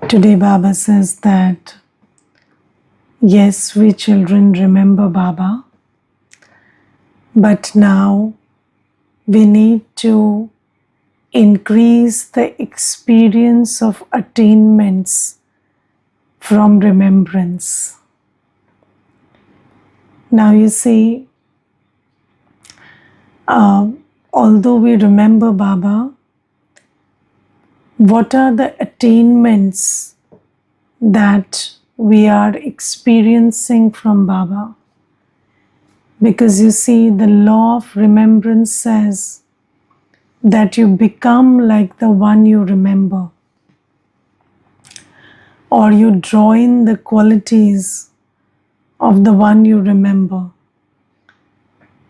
Today, Baba says that yes, we children remember Baba, but now we need to increase the experience of attainments from remembrance. Now, you see, although we remember Baba, what are the attainments that we are experiencing from Baba? Because you see, the law of remembrance says that you become like the one you remember, or you draw in the qualities of the one you remember.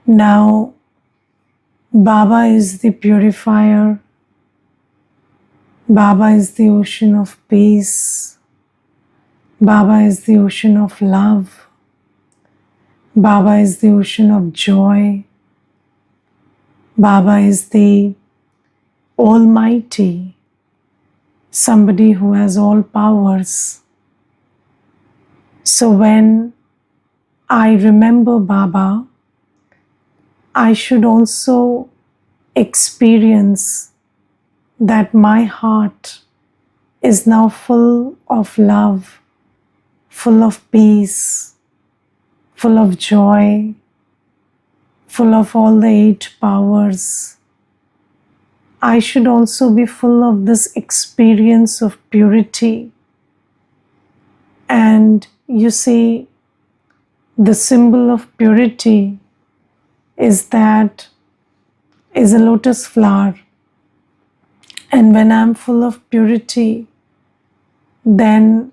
Now, Baba is the purifier. Baba is the ocean of peace. Baba is the ocean of love. Baba is the ocean of joy. Baba is the Almighty, somebody who has all powers. So when I remember Baba, I should also experience that my heart is now full of love, full of peace, full of joy, full of all the 8 powers. I should also be full of this experience of purity. And you see, the symbol of purity is a lotus flower. And when I'm full of purity, then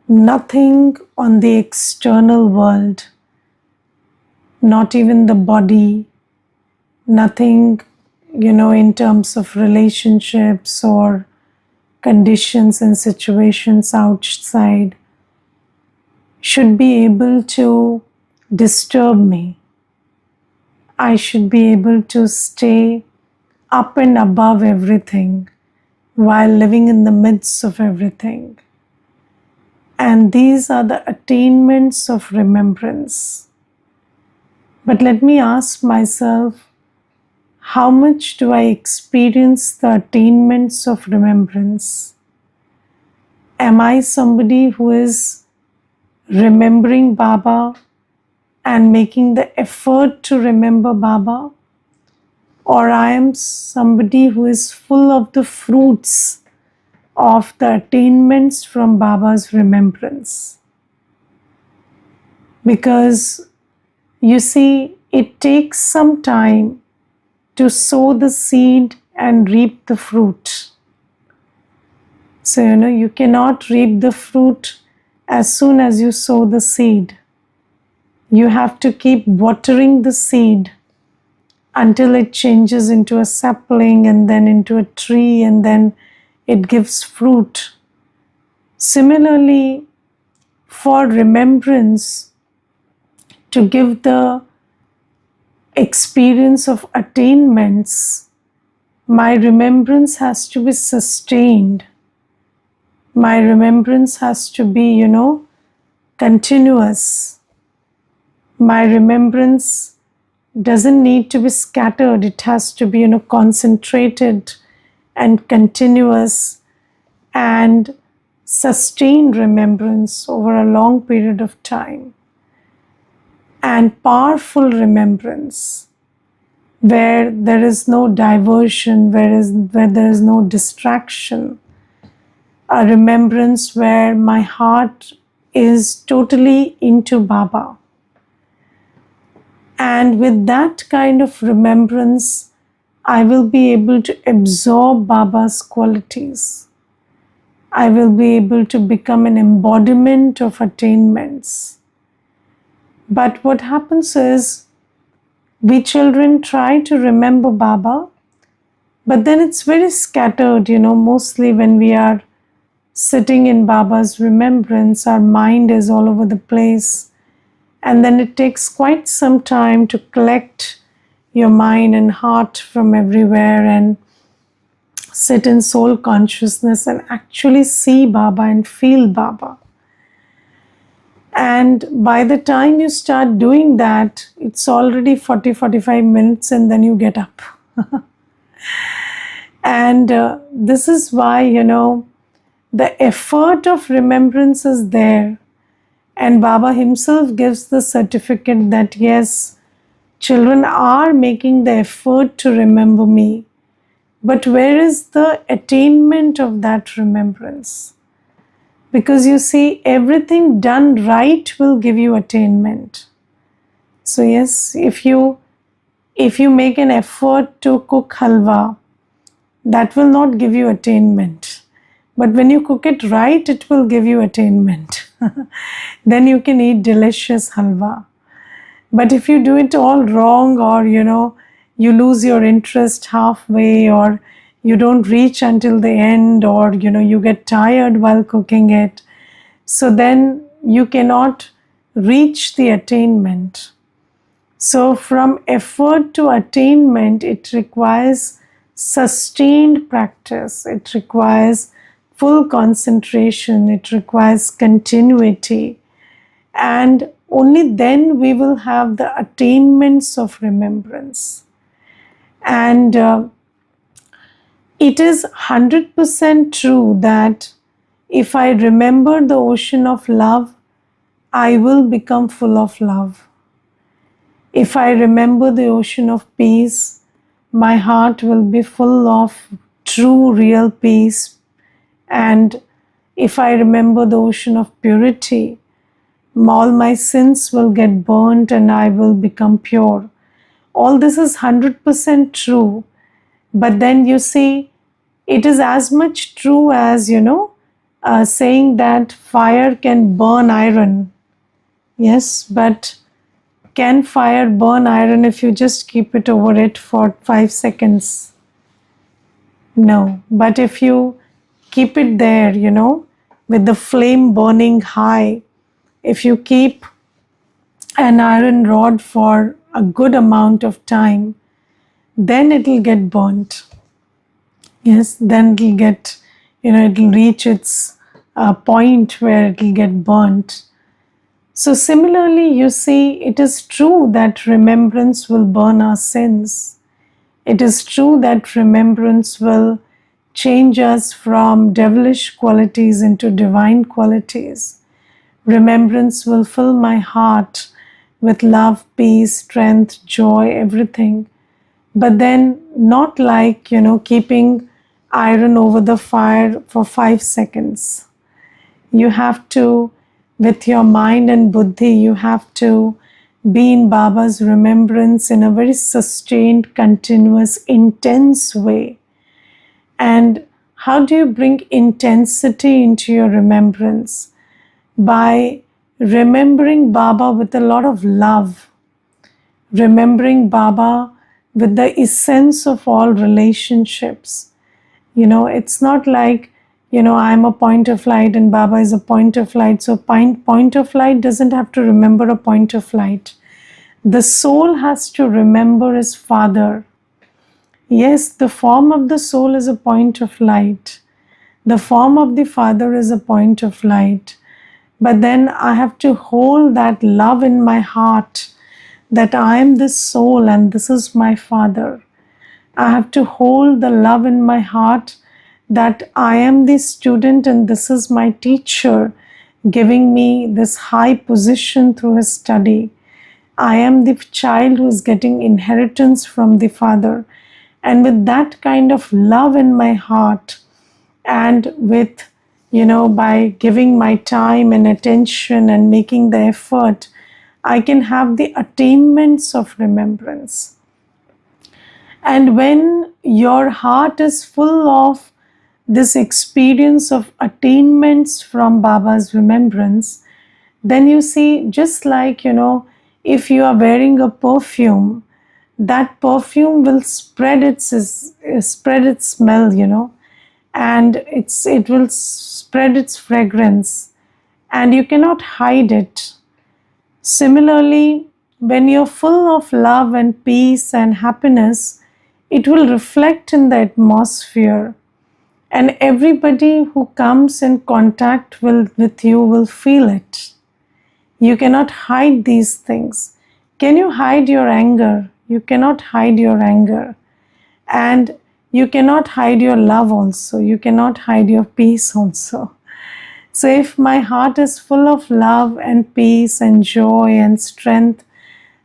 nothing on the external world, not even the body, nothing, in terms of relationships or conditions and situations outside, should be able to disturb me. I should be able to stay up and above everything while living in the midst of everything. And these are the attainments of remembrance. But let me ask myself, how much do I experience the attainments of remembrance? Am I somebody who is remembering Baba and making the effort to remember Baba? Or I am somebody who is full of the fruits of the attainments from Baba's remembrance? Because you see, it takes some time to sow the seed and reap the fruit. So, you cannot reap the fruit as soon as you sow the seed. You have to keep watering the seed until it changes into a sapling and then into a tree and then it gives fruit. Similarly, for remembrance to give the experience of attainments, my remembrance has to be sustained. My remembrance has to be, continuous. My remembrance doesn't need to be scattered. It has to be, concentrated and continuous and sustained remembrance over a long period of time. And powerful remembrance, where there is no diversion, where there is no distraction. A remembrance where my heart is totally into Baba. And with that kind of remembrance, I will be able to absorb Baba's qualities. I will be able to become an embodiment of attainments. But what happens is, we children try to remember Baba, but then it's very scattered, mostly when we are sitting in Baba's remembrance, our mind is all over the place. And then it takes quite some time to collect your mind and heart from everywhere and sit in soul consciousness and actually see Baba and feel Baba. And by the time you start doing that, it's already 40-45 minutes and then you get up. And this is why, the effort of remembrance is there. And Baba himself gives the certificate that yes, children are making the effort to remember me. But where is the attainment of that remembrance? Because you see, everything done right will give you attainment. So yes, if you make an effort to cook halwa, that will not give you attainment. But when you cook it right, it will give you attainment. Then you can eat delicious halwa. But if you do it all wrong, or you lose your interest halfway, or you don't reach until the end, or you get tired while cooking it, so then you cannot reach the attainment. So from effort to attainment, it requires sustained practice, it requires full concentration, it requires continuity, and only then we will have the attainments of remembrance. And it is 100% true that if I remember the ocean of love, I will become full of love. If I remember the ocean of peace, my heart will be full of true, real peace. And if I remember the ocean of purity, all my sins will get burnt and I will become pure. All this is 100% true. But then you see, it is as much true as, saying that fire can burn iron. Yes, but can fire burn iron if you just keep it over it for 5 seconds? No. But if you keep it there, with the flame burning high, if you keep an iron rod for a good amount of time, then it will get burnt. Yes, then it will get, it will reach its point where it will get burnt. So similarly, you see, it is true that remembrance will burn our sins. It is true that remembrance will change us from devilish qualities into divine qualities. Remembrance will fill my heart with love, peace, strength, joy, everything. But then not like, keeping iron over the fire for 5 seconds. You have to, with your mind and buddhi, you have to be in Baba's remembrance in a very sustained, continuous, intense way. And how do you bring intensity into your remembrance? By remembering Baba with a lot of love, remembering Baba with the essence of all relationships. It's not like, I'm a point of light and Baba is a point of light. So point of light doesn't have to remember a point of light. The soul has to remember his father. Yes, the form of the soul is a point of light. The form of the father is a point of light. But then I have to hold that love in my heart, that I am this soul and this is my father. I have to hold the love in my heart that I am the student and this is my teacher, giving me this high position through his study. I am the child who is getting inheritance from the father. And with that kind of love in my heart, and with, by giving my time and attention and making the effort, I can have the attainments of remembrance. And when your heart is full of this experience of attainments from Baba's remembrance, then you see, just like, if you are wearing a perfume, that perfume will spread its smell, and it will spread its fragrance, and you cannot hide it. Similarly, when you're full of love and peace and happiness, it will reflect in the atmosphere. and everybody who comes in contact with you will feel it. You cannot hide these things. Can you hide your anger? You cannot hide your anger. And you cannot hide your love also. You cannot hide your peace also. So if my heart is full of love and peace and joy and strength,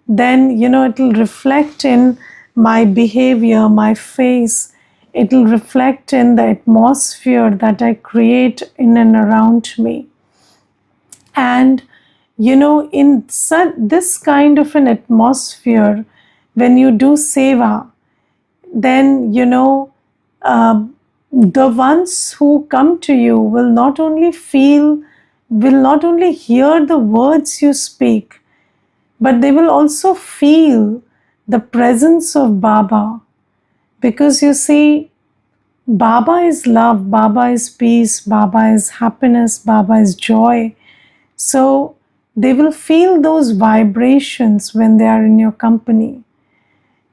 then it will reflect in my behavior, my face. It will reflect in the atmosphere that I create in and around me. And in this kind of an atmosphere, when you do seva, then the ones who come to you will not only hear the words you speak, but they will also feel the presence of Baba. Because you see, Baba is love, Baba is peace, Baba is happiness, Baba is joy. So they will feel those vibrations when they are in your company.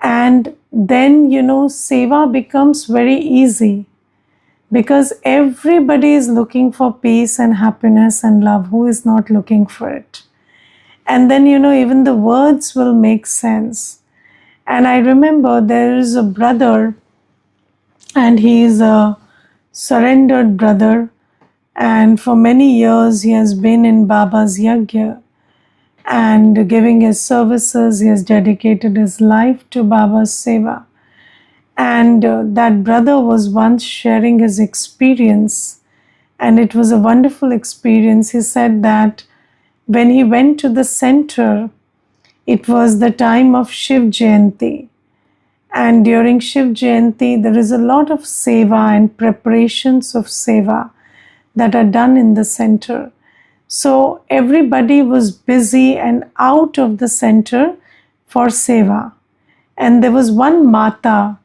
And then, seva becomes very easy, because everybody is looking for peace and happiness and love. Who is not looking for it? And then, even the words will make sense. And I remember there is a brother, and he is a surrendered brother. And for many years, he has been in Baba's yajna and giving his services. He has dedicated his life to Baba's seva. And that brother was once sharing his experience, and it was a wonderful experience. He said that when he went to the center, it was the time of Shiv Jayanti. And during Shiv Jayanti, there is a lot of seva and preparations of seva that are done in the center. So everybody was busy and out of the center for seva. And there was one Mata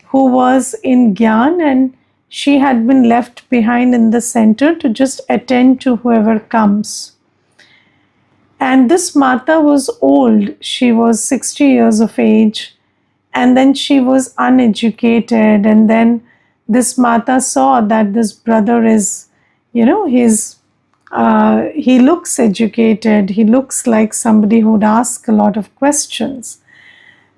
who was in Gyan, and she had been left behind in the center to just attend to whoever comes. And this Mata was old. She was 60 years of age, and then she was uneducated. And then this Mata saw that this brother is, he looks educated. He looks like somebody who would ask a lot of questions.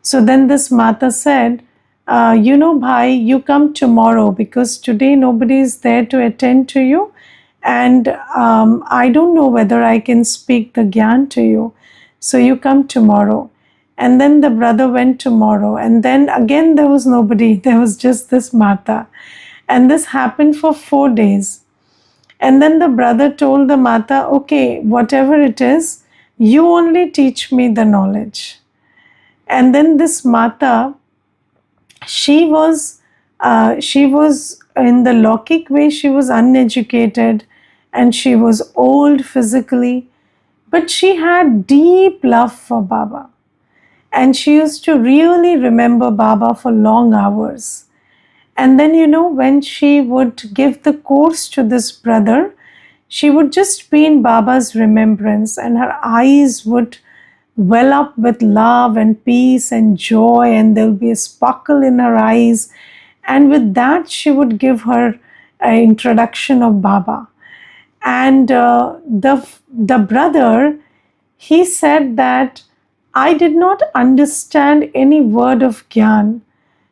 So then this Mata said, Bhai, you come tomorrow, because today nobody is there to attend to you. And I don't know whether I can speak the Gyan to you. So you come tomorrow. And then the brother went tomorrow. And then again there was nobody. There was just this Mata. And this happened for 4 days. And then the brother told the Mata, okay, whatever it is, you only teach me the knowledge. And then this Mata, she was in the Lokik way, she was uneducated and she was old physically, but she had deep love for Baba. And she used to really remember Baba for long hours. And then, when she would give the course to this brother, she would just be in Baba's remembrance, and her eyes would well up with love and peace and joy, and there'll be a sparkle in her eyes. And with that, she would give her an introduction of Baba. And the brother, he said that I did not understand any word of Gyan,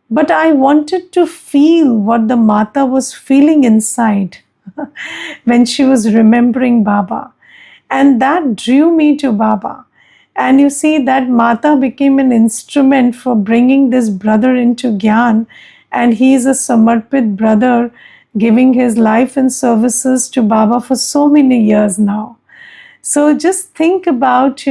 but I wanted to feel what the Mata was feeling inside when she was remembering Baba. And that drew me to Baba. And you see, that Mata became an instrument for bringing this brother into Gyan. And he is a Samarpit brother, giving his life and services to Baba for so many years now. So just think about,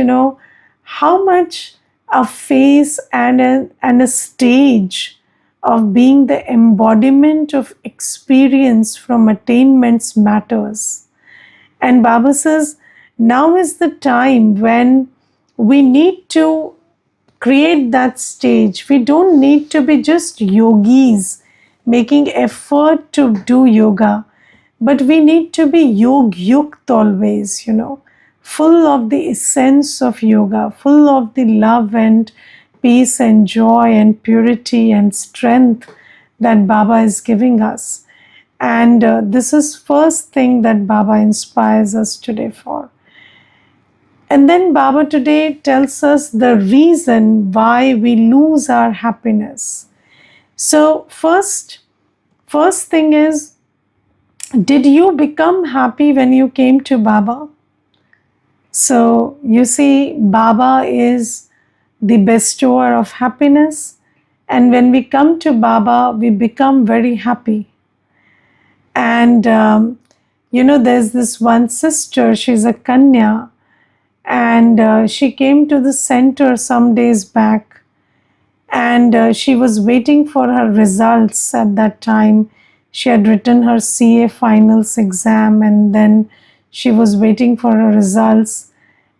how much a phase and a stage of being the embodiment of experience from attainments matters. And Baba says, now is the time when we need to create that stage. We don't need to be just yogis making effort to do yoga, but we need to be yog-yukt always, full of the essence of yoga, full of the love and peace and joy and purity and strength that Baba is giving us. And this is first thing that Baba inspires us today for. And then Baba today tells us the reason why we lose our happiness. So first thing is, did you become happy when you came to Baba? So you see, Baba is the bestower of happiness, and when we come to Baba, we become very happy. And there's this one sister, she's a Kanya, and she came to the center some days back, and she was waiting for her results at that time. She had written her CA finals exam, and then she was waiting for her results.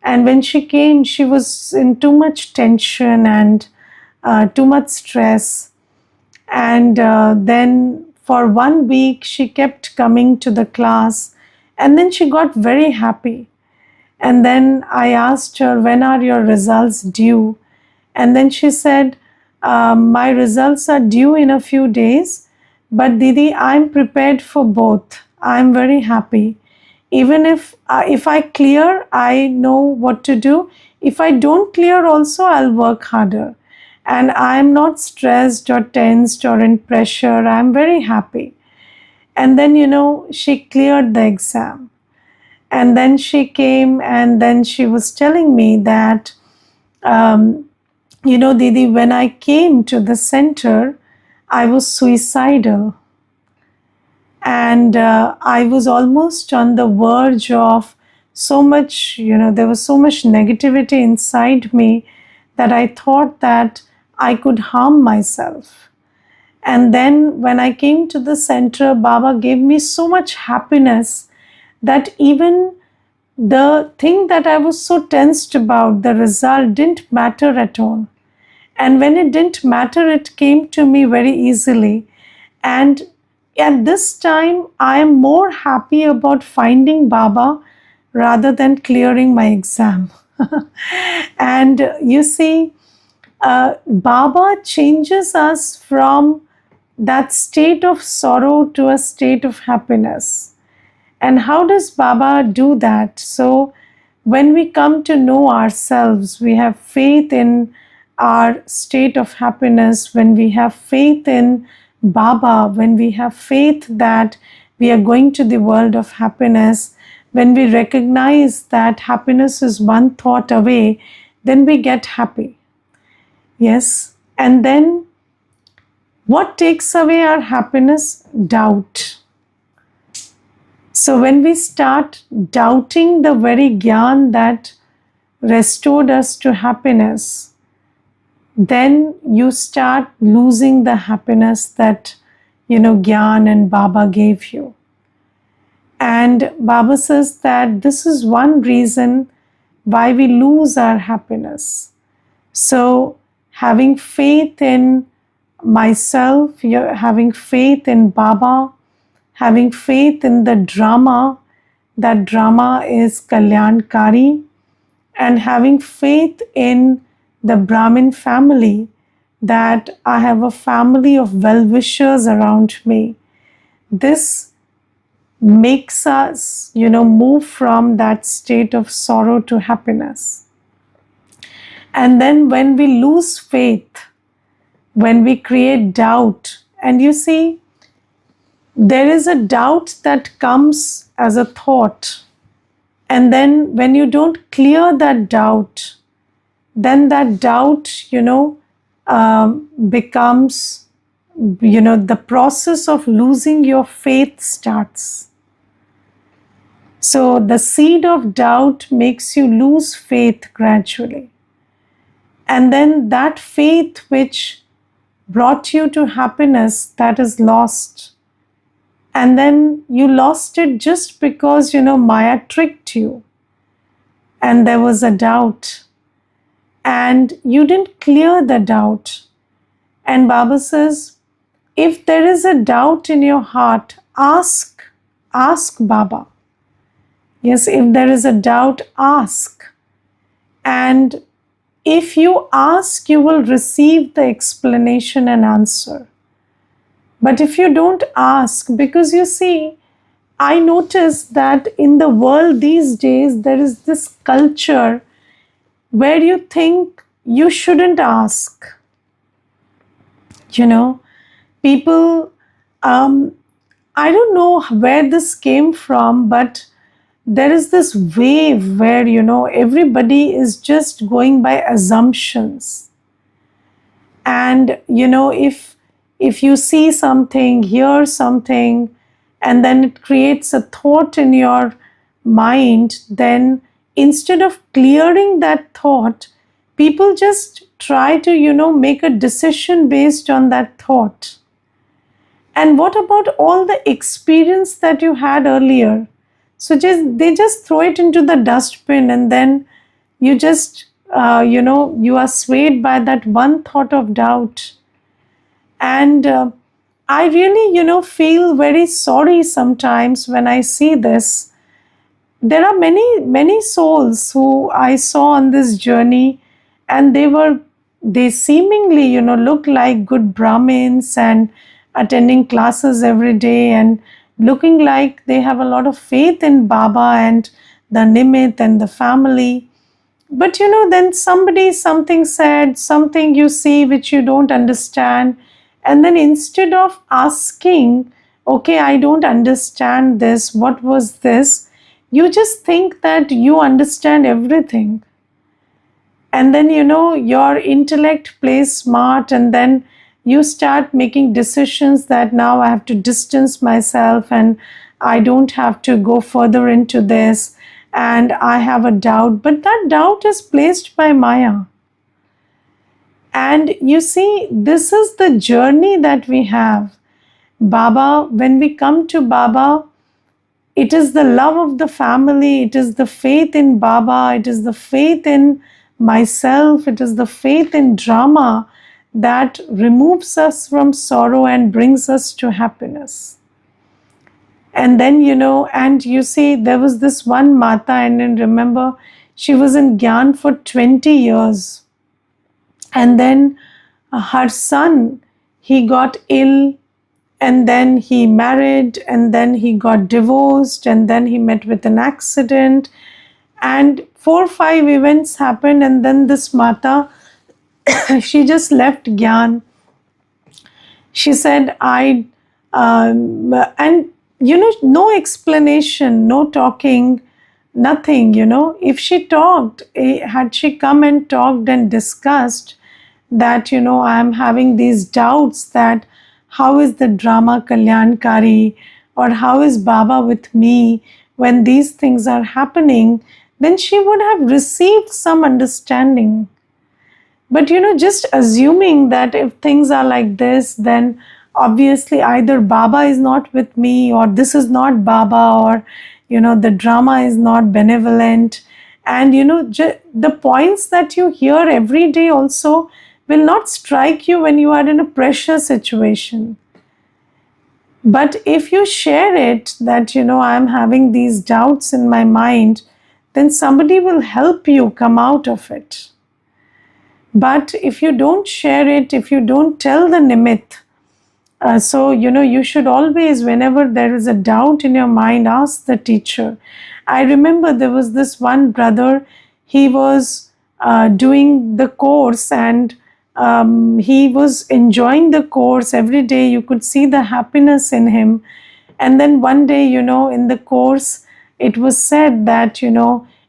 And when she came, she was in too much tension and too much stress. And then for 1 week, she kept coming to the class, and then she got very happy. And then I asked her, when are your results due? And then she said, my results are due in a few days, but Didi, I'm prepared for both. I'm very happy. Even if I clear, I know what to do. If I don't clear also, I'll work harder. And I'm not stressed or tensed or in pressure. I'm very happy. And then, she cleared the exam. And then she came, and then she was telling me that, Didi, when I came to the center, I was suicidal. And I was almost on the verge of so much, there was so much negativity inside me that I thought that I could harm myself. And then when I came to the center, Baba gave me so much happiness that even the thing that I was so tensed about, the result, didn't matter at all. And when it didn't matter, it came to me very easily. And at this time, I am more happy about finding Baba rather than clearing my exam. And you see, Baba changes us from that state of sorrow to a state of happiness. And how does Baba do that? So, when we come to know ourselves, we have faith in our state of happiness, when we have faith in Baba, when we have faith that we are going to the world of happiness, when we recognize that happiness is one thought away, then we get happy. Yes. And then what takes away our happiness? Doubt. So when we start doubting the very Gyan that restored us to happiness, then you start losing the happiness that, Gyan and Baba gave you. And Baba says that this is one reason why we lose our happiness. So having faith in myself, having faith in Baba, having faith in the drama, that drama is Kalyankari, and having faith in the Brahmin family, that I have a family of well-wishers around me. This makes us, move from that state of sorrow to happiness. And then when we lose faith, when we create doubt, and you see, there is a doubt that comes as a thought. And then when you don't clear that doubt, then that doubt, becomes, the process of losing your faith starts. So the seed of doubt makes you lose faith gradually. And then that faith which brought you to happiness, that is lost. And then you lost it just because, Maya tricked you. And there was a doubt. And you didn't clear the doubt. And Baba says, if there is a doubt in your heart, ask Baba. Yes, if there is a doubt, ask. And if you ask, you will receive the explanation and answer. But if you don't ask, because you see, I notice that in the world these days, there is this culture where you think you shouldn't ask. You know, people, I don't know where this came from, but there is this wave where, everybody is just going by assumptions. And, if you see something, hear something, and then it creates a thought in your mind, then instead of clearing that thought, people just try to, make a decision based on that thought. And what about all the experience that you had earlier? So they just throw it into the dustbin, and then you just, you are swayed by that one thought of doubt. And I really, feel very sorry sometimes when I see this. There are many souls who I saw on this journey, and they seemingly, look like good Brahmins and attending classes every day and looking like they have a lot of faith in Baba and the Nimit and the family. But then something said, something you see which you don't understand, and then instead of asking, okay, I don't understand this, what was this, you just think that you understand everything. And then your intellect plays smart, and then you start making decisions that now I have to distance myself and I don't have to go further into this, and I have a doubt, but that doubt is placed by Maya. And you see, this is the journey that we have. Baba, when we come to Baba, it is the love of the family, it is the faith in Baba, it is the faith in myself, it is the faith in drama that removes us from sorrow and brings us to happiness. And then, and you see, there was this one Mata, and then remember, she was in Gyan for 20 years. And then her son, he got ill, and then he married, and then he got divorced, and then he met with an accident, and 4 or 5 events happened, and then this Mata, she just left Gyan. She said, and no explanation, no talking, nothing, If she talked, had she come and talked and discussed that, I am having these doubts that how is the drama Kalyankari, or how is Baba with me when these things are happening, then she would have received some understanding. But just assuming that if things are like this, then obviously either Baba is not with me, or this is not Baba, or the drama is not benevolent. And the points that you hear every day also will not strike you when you are in a pressure situation. But if you share it that I'm having these doubts in my mind, then somebody will help you come out of it. But if you don't share it, if you don't tell the Nimit, so you should always, whenever there is a doubt in your mind, ask the teacher. I remember there was this one brother, he was doing the course, and he was enjoying the course every day. You could see the happiness in him. And then one day, in the course, it was said that,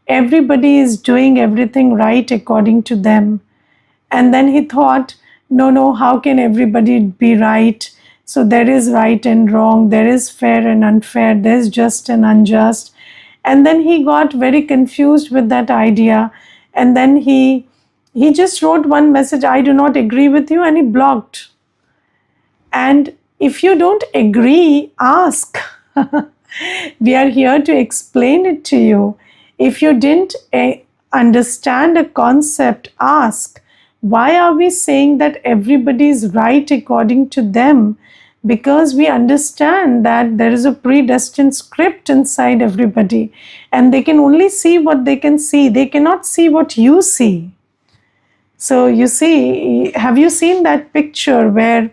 everybody is doing everything right according to them. And then he thought, no, how can everybody be right? So there is right and wrong, there is fair and unfair, there's just and unjust. And then he got very confused with that idea. And then he just wrote one message, I do not agree with you, and he blocked. And if you don't agree, ask. We are here to explain it to you. If you didn't understand a concept, ask. Why are we saying that everybody is right according to them? Because we understand that there is a predestined script inside everybody, and they can only see what they can see. They cannot see what you see. So you see, have you seen that picture where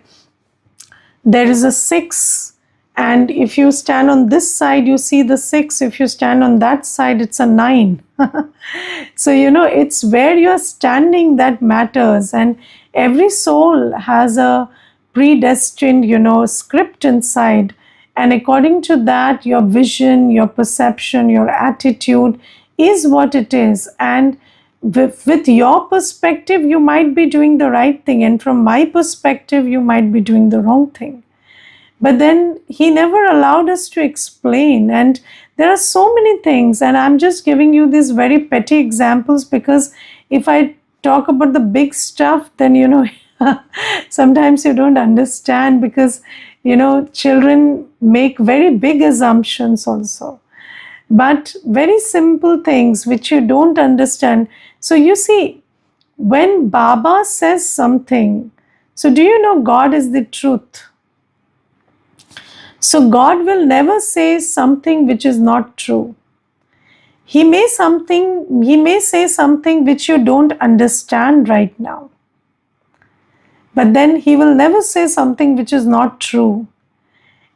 There is a 6, and if you stand on this side, you see the 6. If you stand on that side, it's a 9. So, it's where you're standing that matters. And every soul has a predestined, script inside. And according to that, your vision, your perception, your attitude is what it is. And with your perspective, you might be doing the right thing. And from my perspective, you might be doing the wrong thing. But then he never allowed us to explain. And there are so many things. And I'm just giving you these very petty examples because if I talk about the big stuff, then, sometimes you don't understand because, children make very big assumptions also. But very simple things which you don't understand. So you see, when Baba says something, so do you know God is the truth? So God will never say something which is not true. He may say something which you don't understand right now. But then he will never say something which is not true.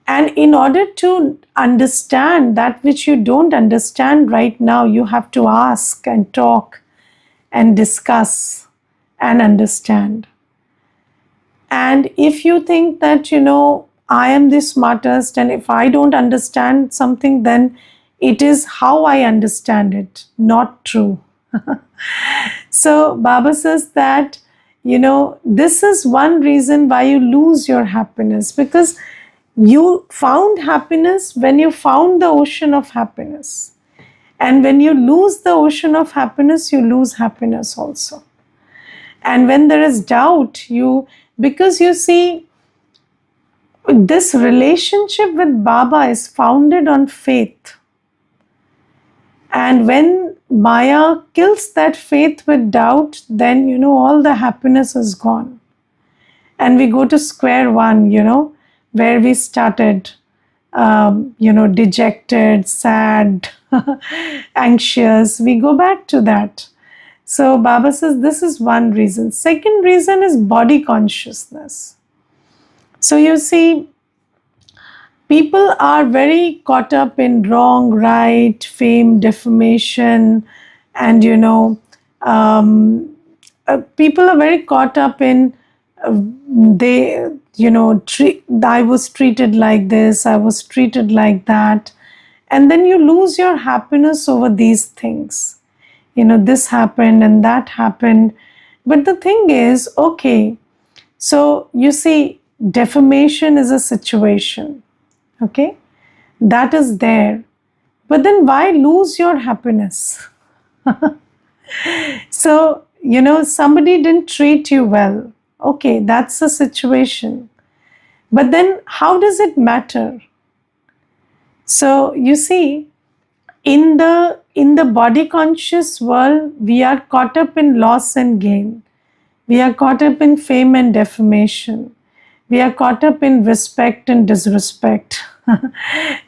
And in order to understand that which you don't understand right now, you have to ask and talk and discuss and understand. And if you think that, I am the smartest, and if I don't understand something, then it is how I understand it, not true. So Baba says that, this is one reason why you lose your happiness, because you found happiness when you found the ocean of happiness. And when you lose the ocean of happiness, you lose happiness also. And when there is doubt, because you see, this relationship with Baba is founded on faith. And when Maya kills that faith with doubt, then, all the happiness is gone. And we go to square one, where we started, dejected, sad, anxious. We go back to that. So Baba says this is one reason. Second reason is body consciousness. So you see, people are very caught up in wrong, right, fame, defamation, and people are very caught up in I was treated like this, I was treated like that, and then you lose your happiness over these things. This happened and that happened. But the thing is, okay, so you see, defamation is a situation, okay, that is there. But then why lose your happiness? So, somebody didn't treat you well. Okay, that's a situation. But then how does it matter? So, you see, in the body conscious world, we are caught up in loss and gain. We are caught up in fame and defamation. We are caught up in respect and disrespect.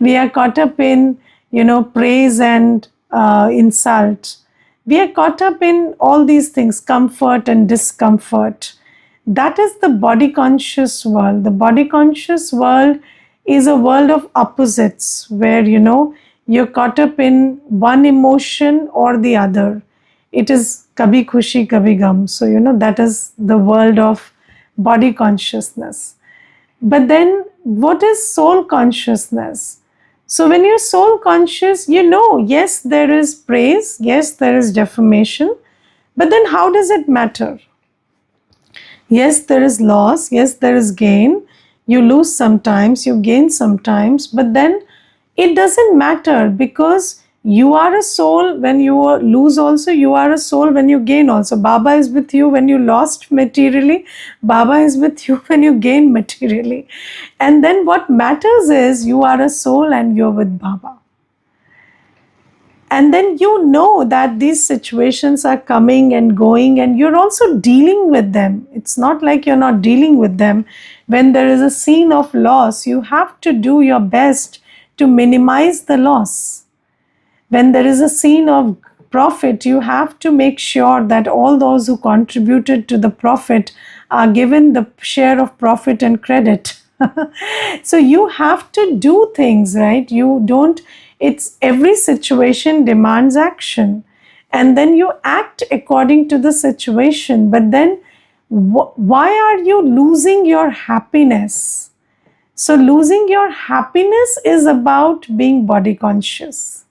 We are caught up in, praise and insult. We are caught up in all these things, comfort and discomfort. That is the body conscious world. The body conscious world is a world of opposites where, you're caught up in one emotion or the other. It is kabhi khushi, kabhi gum. So, that is the world of body consciousness. But then what is soul consciousness? So when you're soul conscious, yes, there is praise, yes, there is defamation, but then how does it matter? Yes, there is loss, yes, there is gain. You lose sometimes, you gain sometimes, but then it doesn't matter because you are a soul when you lose also, you are a soul when you gain also. Baba is with you when you lost materially, Baba is with you when you gain materially. And then what matters is you are a soul and you're with Baba. And then that these situations are coming and going and you're also dealing with them. It's not like you're not dealing with them. When there is a scene of loss, you have to do your best to minimize the loss. When there is a scene of profit, you have to make sure that all those who contributed to the profit are given the share of profit and credit. So you have to do things, right? You don't, it's every situation demands action. And then you act according to the situation. But then why are you losing your happiness? So losing your happiness is about being body conscious.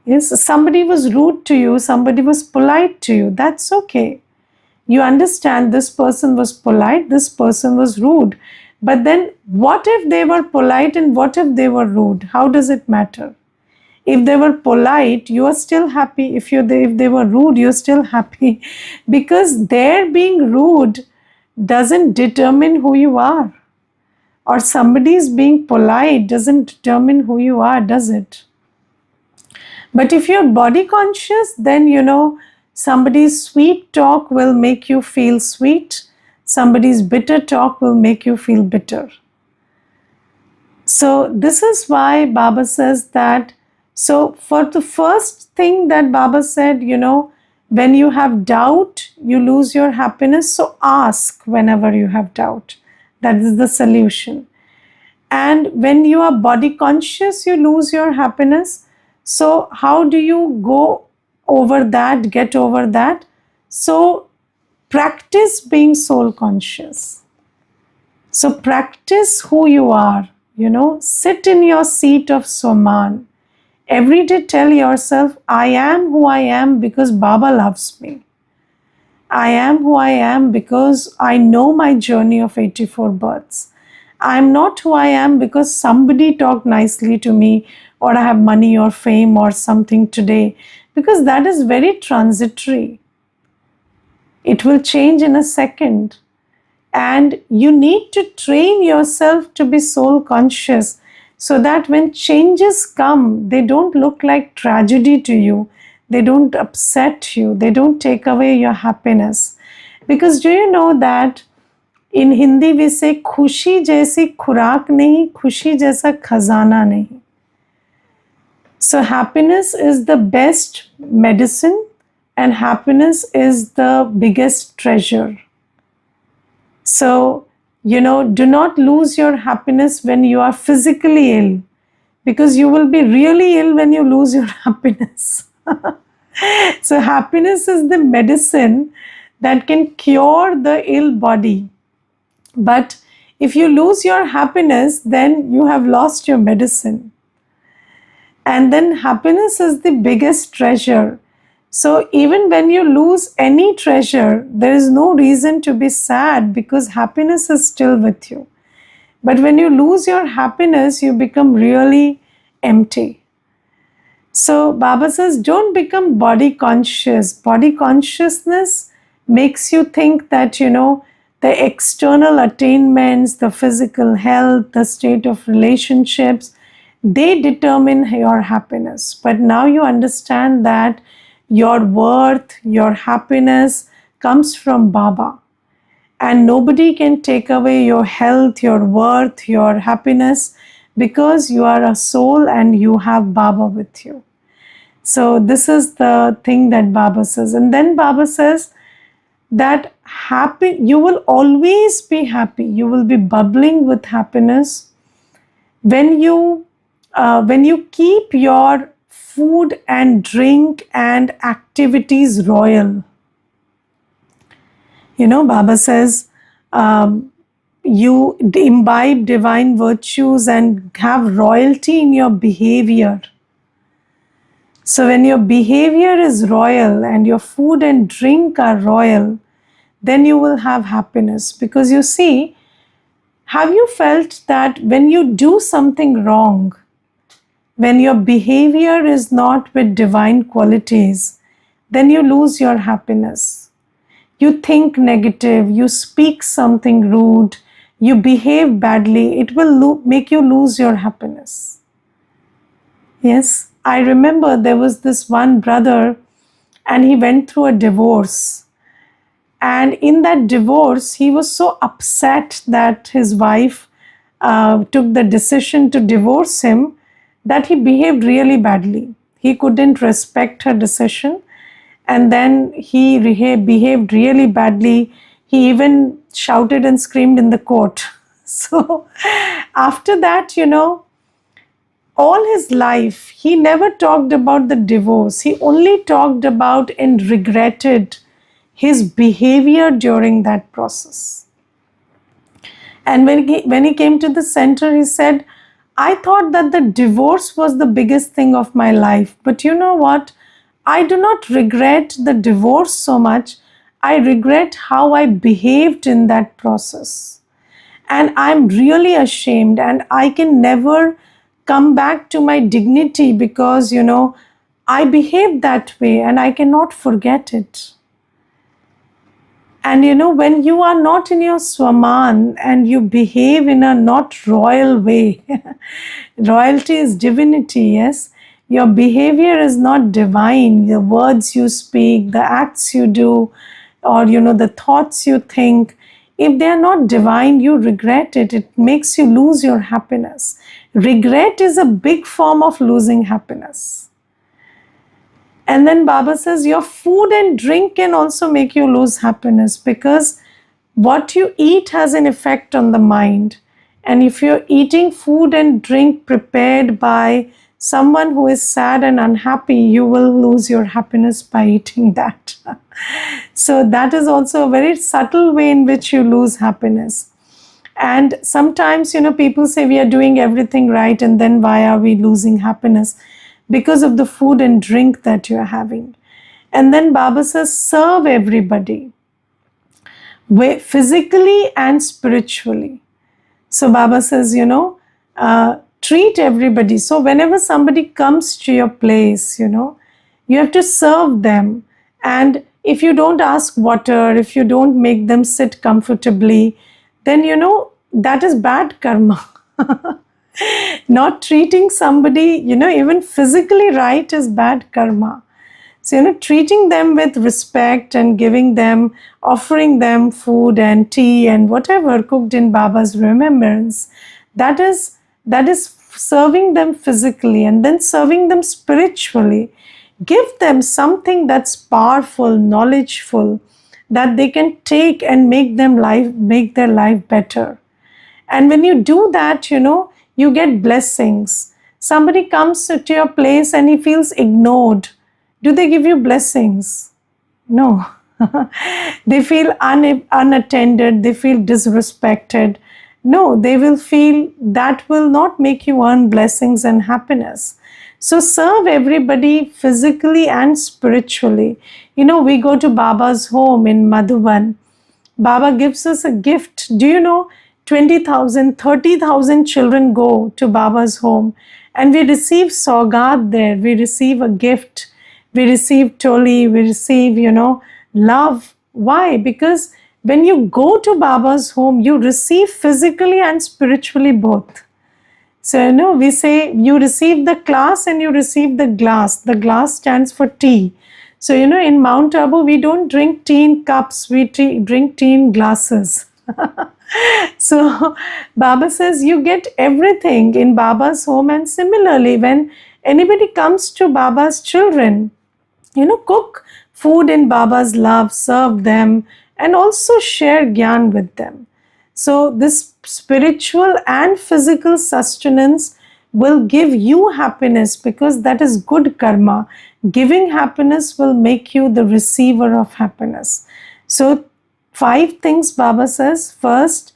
Yes, somebody was rude to you, somebody was polite to you, that's okay. You understand this person was polite, this person was rude. But then what if they were polite and what if they were rude? How does it matter? If they were polite, you are still happy. If they were rude, you're still happy. Because their being rude doesn't determine who you are. Or somebody's being polite doesn't determine who you are, does it? But if you're body conscious, then somebody's sweet talk will make you feel sweet. Somebody's bitter talk will make you feel bitter. So this is why Baba says that. So for the first thing that Baba said, when you have doubt, you lose your happiness. So ask whenever you have doubt. That is the solution. And when you are body conscious, you lose your happiness. So how do you go over that, get over that? So practice being soul conscious. So practice who you are, sit in your seat of Swaman. Every day tell yourself, I am who I am because Baba loves me. I am who I am because I know my journey of 84 births. I am not who I am because somebody talked nicely to me or I have money or fame or something today, because that is very transitory. It will change in a second. And you need to train yourself to be soul conscious so that when changes come, they don't look like tragedy to you. They don't upset you. They don't take away your happiness. Because do you know that in Hindi we say, खुशी जैसी खुराक नहीं, खुशी जैसा खजाना नहीं. So happiness is the best medicine and happiness is the biggest treasure. So, do not lose your happiness when you are physically ill, because you will be really ill when you lose your happiness. So happiness is the medicine that can cure the ill body. But if you lose your happiness, then you have lost your medicine. And then happiness is the biggest treasure. So even when you lose any treasure, there is no reason to be sad because happiness is still with you. But when you lose your happiness, you become really empty. So Baba says, don't become body conscious. Body consciousness makes you think that, the external attainments, the physical health, the state of relationships, they determine your happiness. But now you understand that your worth, your happiness comes from Baba. And nobody can take away your health, your worth, your happiness, because you are a soul and you have Baba with you. So this is the thing that Baba says. And then Baba says that you will always be happy. You will be bubbling with happiness when you keep your food and drink and activities royal. Baba says, you imbibe divine virtues and have royalty in your behavior. So when your behavior is royal and your food and drink are royal, then you will have happiness. Because you see, have you felt that when you do something wrong, when your behavior is not with divine qualities, then you lose your happiness. You think negative, you speak something rude, you behave badly, it will make you lose your happiness. Yes, I remember there was this one brother and he went through a divorce. And in that divorce, he was so upset that his wife took the decision to divorce him that he behaved really badly. He couldn't respect her decision. And then he behaved really badly. He even shouted and screamed in the court. So after that, all his life, he never talked about the divorce. He only talked about and regretted his behavior during that process. And when he came to the center, he said, I thought that the divorce was the biggest thing of my life. But you know what? I do not regret the divorce so much. I regret how I behaved in that process. And I'm really ashamed, and I can never come back to my dignity because, I behaved that way and I cannot forget it. And when you are not in your Swaman and you behave in a not royal way, royalty is divinity, yes? Your behavior is not divine. The words you speak, the acts you do, or the thoughts you think, if they are not divine, you regret it. It makes you lose your happiness. Regret is a big form of losing happiness. And then Baba says your food and drink can also make you lose happiness, because what you eat has an effect on the mind. And if you're eating food and drink prepared by someone who is sad and unhappy, you will lose your happiness by eating that. So that is also a very subtle way in which you lose happiness. And sometimes, people say we are doing everything right, and then why are we losing happiness? Because of the food and drink that you're having. And then Baba says, serve everybody, physically and spiritually. So Baba says, treat everybody. So whenever somebody comes to your place, you have to serve them. And if you don't ask water, if you don't make them sit comfortably, then, that is bad karma. Not treating somebody, even physically right is bad karma. So, treating them with respect and giving them, offering them food and tea and whatever cooked in Baba's remembrance, that is serving them physically, and then serving them spiritually. Give them something that's powerful, knowledgeful, that they can take and make their life better. And when you do that, you get blessings. Somebody comes to your place and he feels ignored. Do they give you blessings? No. They feel unattended. They feel disrespected. No, they will feel that will not make you earn blessings and happiness. So serve everybody physically and spiritually. We go to Baba's home in Madhuban. Baba gives us a gift. Do you know? 20,000, 30,000 children go to Baba's home, and we receive Saugat there. We receive a gift. We receive Toli. We receive, love. Why? Because when you go to Baba's home, you receive physically and spiritually both. So, we say you receive the class and you receive the glass. The glass stands for tea. So, in Mount Abu, we don't drink tea in cups. We drink tea in glasses. So Baba says you get everything in Baba's home. And similarly, when anybody comes to Baba's children, cook food in Baba's love, serve them, and also share gyan with them. So this spiritual and physical sustenance will give you happiness, because that is good karma. Giving happiness will make you the receiver of happiness. So 5 things Baba says. First,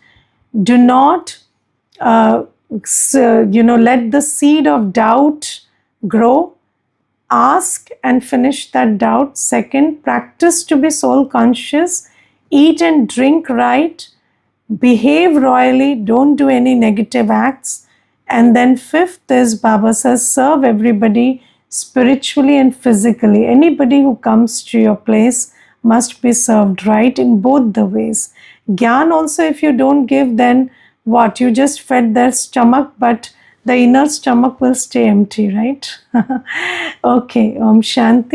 do not let the seed of doubt grow. Ask and finish that doubt. Second, practice to be soul conscious. Eat and drink right. Behave royally. Don't do any negative acts. And then 5th is, Baba says, serve everybody spiritually and physically. Anybody who comes to your place must be served right in both the ways. Gyan also, if you don't give, then what? You just fed their stomach, but the inner stomach will stay empty, right? Okay, Om Shanti.